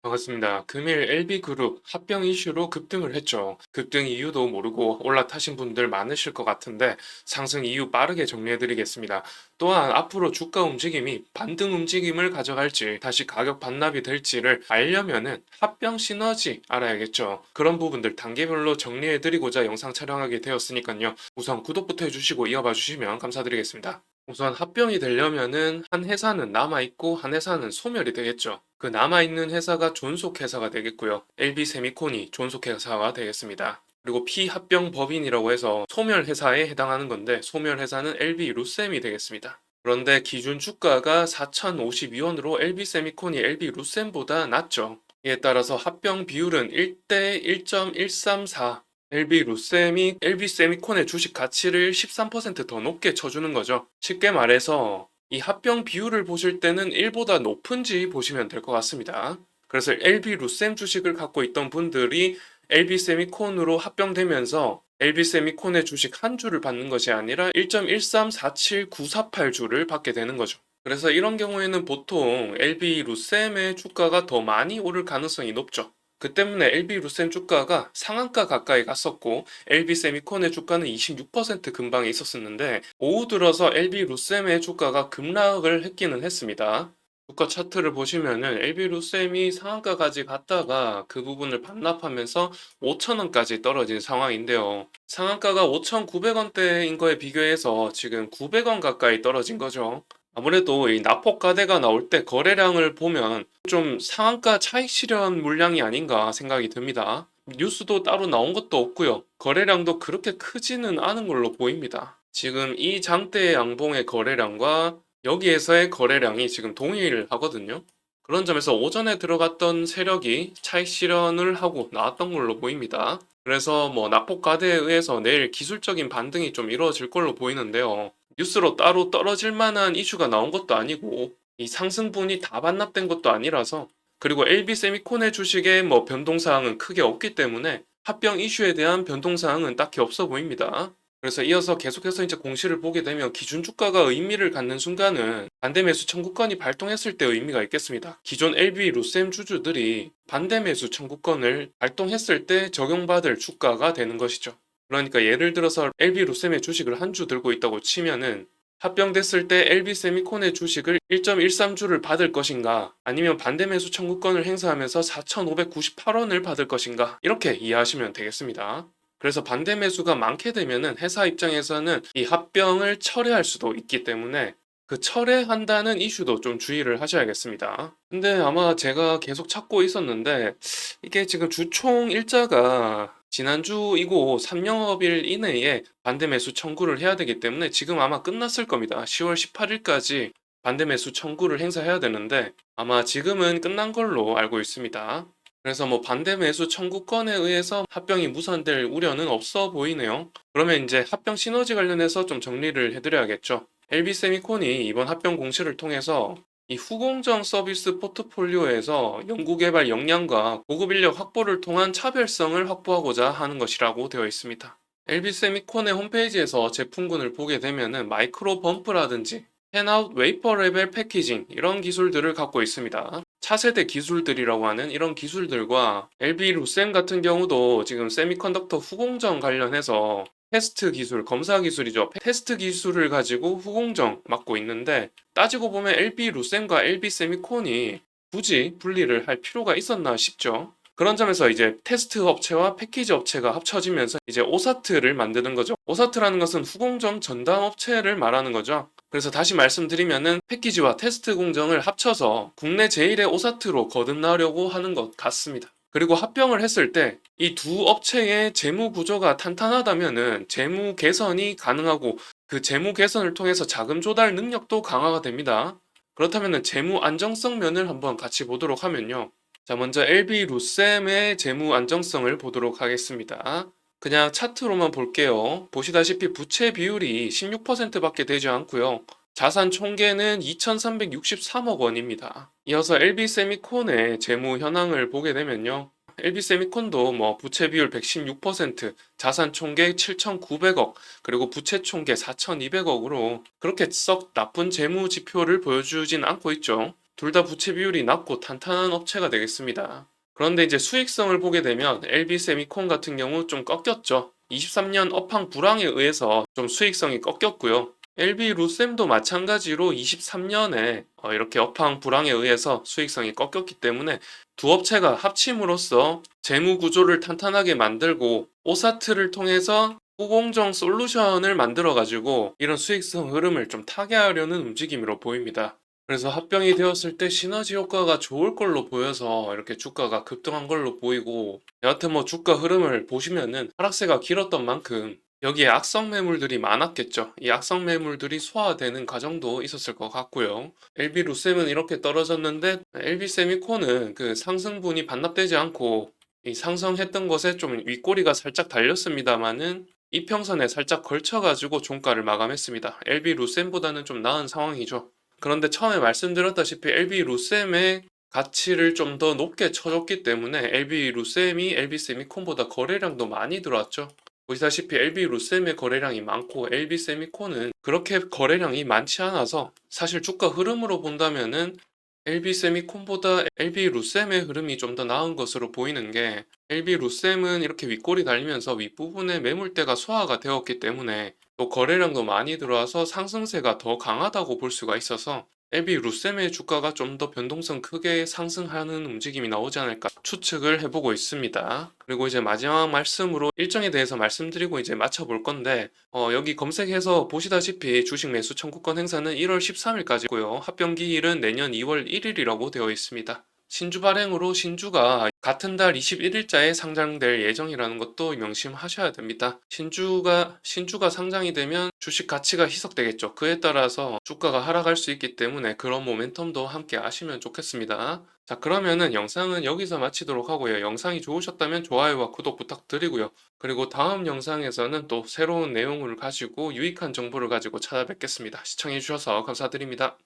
반갑습니다. 금일 LB그룹 합병 이슈로 급등을 했죠. 급등 이유도 모르고 올라타신 분들 많으실 것 같은데 상승 이유 빠르게 정리해드리겠습니다. 또한 앞으로 주가 움직임이 반등 움직임을 가져갈지 다시 가격 반납이 될지를 알려면은 합병 시너지 알아야겠죠. 그런 부분들 단계별로 정리해드리고자 영상 촬영하게 되었으니까요. 우선 구독부터 해주시고 이어봐 주시면 감사드리겠습니다. 우선 합병이 되려면은 한 회사는 남아있고 한 회사는 소멸이 되겠죠. 그 남아있는 회사가 존속 회사가 되겠고요. LB세미콘이 존속 회사가 되겠습니다. 그리고 피합병 법인이라고 해서 소멸 회사에 해당하는 건데 소멸 회사는 LB루셈이 되겠습니다. 그런데 기준 주가가 4,052원으로 LB세미콘이 LB루셈보다 낮죠. 이에 따라서 합병 비율은 1대 1.134. LB루셈이 LB세미콘의 주식 가치를 13%더 높게 쳐주는 거죠. 쉽게 말해서 이 합병 비율을 보실 때는 1보다 높은지 보시면 될 것 같습니다. 그래서 LB루셈 주식을 갖고 있던 분들이 LB세미콘으로 합병되면서 LB세미콘의 주식 한 주를 받는 것이 아니라 1.1347948주를 받게 되는 거죠. 그래서 이런 경우에는 보통 LB루셈의 주가가 더 많이 오를 가능성이 높죠. 그 때문에 LB루셈 주가가 상한가 가까이 갔었고 LB세미콘의 주가는 26% 근방에 있었었는데 오후 들어서 LB루셈의 주가가 급락을 했기는 했습니다. 주가 차트를 보시면은 LB루셈이 상한가까지 갔다가 그 부분을 반납하면서 5,000원까지 떨어진 상황인데요. 상한가가 5,900원대인 거에 비교해서 지금 900원 가까이 떨어진 거죠. 아무래도 이 납폭과대가 나올 때 거래량을 보면 좀 상한가 차익 실현 물량이 아닌가 생각이 듭니다. 뉴스도 따로 나온 것도 없고요. 거래량도 그렇게 크지는 않은 걸로 보입니다. 지금 이 장대의 양봉의 거래량과 여기에서의 거래량이 지금 동일하거든요. 그런 점에서 오전에 들어갔던 세력이 차익 실현을 하고 나왔던 걸로 보입니다. 그래서 뭐 납폭과대에 의해서 내일 기술적인 반등이 좀 이루어질 걸로 보이는데요. 뉴스로 따로 떨어질 만한 이슈가 나온 것도 아니고 이 상승분이 다 반납된 것도 아니라서 그리고 LB세미콘의 주식에 뭐 변동사항은 크게 없기 때문에 합병 이슈에 대한 변동사항은 딱히 없어 보입니다. 그래서 이어서 계속해서 이제 공시를 보게 되면 기준 주가가 의미를 갖는 순간은 반대 매수 청구권이 발동했을 때 의미가 있겠습니다. 기존 LB 루셈 주주들이 반대 매수 청구권을 발동했을 때 적용받을 주가가 되는 것이죠. 그러니까 예를 들어서 LB 루셈의 주식을 한 주 들고 있다고 치면은 합병됐을 때 LB세미콘의 주식을 1.13주를 받을 것인가 아니면 반대 매수 청구권을 행사하면서 4,598원을 받을 것인가 이렇게 이해하시면 되겠습니다. 그래서 반대 매수가 많게 되면은 회사 입장에서는 이 합병을 철회할 수도 있기 때문에 그 철회한다는 이슈도 좀 주의를 하셔야겠습니다. 근데 아마 제가 계속 찾고 있었는데 이게 지금 주총 일자가 지난주이고 3영업일 이내에 반대 매수 청구를 해야 되기 때문에 지금 아마 끝났을 겁니다. 10월 18일까지 반대 매수 청구를 행사해야 되는데 아마 지금은 끝난 걸로 알고 있습니다. 그래서 뭐 반대 매수 청구권에 의해서 합병이 무산될 우려는 없어 보이네요. 그러면 이제 합병 시너지 관련해서 좀 정리를 해드려야겠죠. LB세미콘이 이번 합병 공시를 통해서 이 후공정 서비스 포트폴리오에서 연구개발 역량과 고급 인력 확보를 통한 차별성을 확보하고자 하는 것이라고 되어 있습니다. LB세미콘의 홈페이지에서 제품군을 보게 되면은 마이크로 범프라든지 팬아웃 웨이퍼 레벨 패키징 이런 기술들을 갖고 있습니다. 차세대 기술들이라고 하는 이런 기술들과 LB 루셈 같은 경우도 지금 세미컨덕터 후공정 관련해서 테스트 기술, 검사 기술이죠. 테스트 기술을 가지고 후공정 맡고 있는데 따지고 보면 LB 루셈과 LB 세미콘이 굳이 분리를 할 필요가 있었나 싶죠. 그런 점에서 이제 테스트 업체와 패키지 업체가 합쳐지면서 이제 오사트를 만드는 거죠. 오사트라는 것은 후공정 전담 업체를 말하는 거죠. 그래서 다시 말씀드리면은 패키지와 테스트 공정을 합쳐서 국내 제일의 오사트로 거듭나려고 하는 것 같습니다. 그리고 합병을 했을 때 이 두 업체의 재무 구조가 탄탄하다면은 재무 개선이 가능하고 그 재무 개선을 통해서 자금 조달 능력도 강화가 됩니다. 그렇다면은 재무 안정성 면을 한번 같이 보도록 하면요. 자, 먼저 LB 루셈의 재무 안정성을 보도록 하겠습니다. 그냥 차트로만 볼게요. 보시다시피 부채 비율이 16%밖에 되지 않고요. 자산 총계는 2,363억 원입니다. 이어서 LB세미콘의 재무 현황을 보게 되면요. LB세미콘도 뭐 부채 비율 116%, 자산 총계 7,900억, 그리고 부채 총계 4,200억으로 그렇게 썩 나쁜 재무 지표를 보여주진 않고 있죠. 둘 다 부채 비율이 낮고 탄탄한 업체가 되겠습니다. 그런데 이제 수익성을 보게 되면 LB세미콘 같은 경우 좀 꺾였죠. 23년 업황 불황에 의해서 좀 수익성이 꺾였고요. LB루셈도 마찬가지로 23년에 이렇게 업황 불황에 의해서 수익성이 꺾였기 때문에 두 업체가 합침으로써 재무 구조를 탄탄하게 만들고 오사트를 통해서 후공정 솔루션을 만들어 가지고 이런 수익성 흐름을 좀 타개하려는 움직임으로 보입니다. 그래서 합병이 되었을 때 시너지 효과가 좋을 걸로 보여서 이렇게 주가가 급등한 걸로 보이고, 여하튼 뭐 주가 흐름을 보시면은 하락세가 길었던 만큼 여기에 악성 매물들이 많았겠죠. 이 악성 매물들이 소화되는 과정도 있었을 것 같고요. LB루셈은 이렇게 떨어졌는데 LB세미콘은 그 상승분이 반납되지 않고 이 상승했던 것에 좀 윗꼬리가 살짝 달렸습니다만은 이평선에 살짝 걸쳐가지고 종가를 마감했습니다. LB루셈보다는 좀 나은 상황이죠. 그런데 처음에 말씀드렸다시피 LB루셈의 가치를 좀 더 높게 쳐줬기 때문에 LB루셈이 LB세미콘보다 거래량도 많이 들어왔죠. 보시다시피 LB루셈의 거래량이 많고 LB세미콘은 그렇게 거래량이 많지 않아서 사실 주가 흐름으로 본다면은 LB세미콘보다 LB루셈의 흐름이 좀 더 나은 것으로 보이는 게, LB루셈은 이렇게 윗골이 달리면서 윗부분에 매물대가 소화가 되었기 때문에 또 거래량도 많이 들어와서 상승세가 더 강하다고 볼 수가 있어서 LB루셈의 주가가 좀 더 변동성 크게 상승하는 움직임이 나오지 않을까 추측을 해보고 있습니다. 그리고 이제 마지막 말씀으로 일정에 대해서 말씀드리고 이제 마쳐볼 건데, 여기 검색해서 보시다시피 주식 매수 청구권 행사는 1월 13일까지고요. 합병 기일은 내년 2월 1일이라고 되어 있습니다. 신주 발행으로 신주가 같은 달 21일자에 상장될 예정이라는 것도 명심하셔야 됩니다. 신주가 상장이 되면 주식 가치가 희석되겠죠. 그에 따라서 주가가 하락할 수 있기 때문에 그런 모멘텀도 함께 아시면 좋겠습니다. 자, 그러면은 영상은 여기서 마치도록 하고요. 영상이 좋으셨다면 좋아요와 구독 부탁드리고요. 그리고 다음 영상에서는 또 새로운 내용을 가지고 유익한 정보를 가지고 찾아뵙겠습니다. 시청해주셔서 감사드립니다.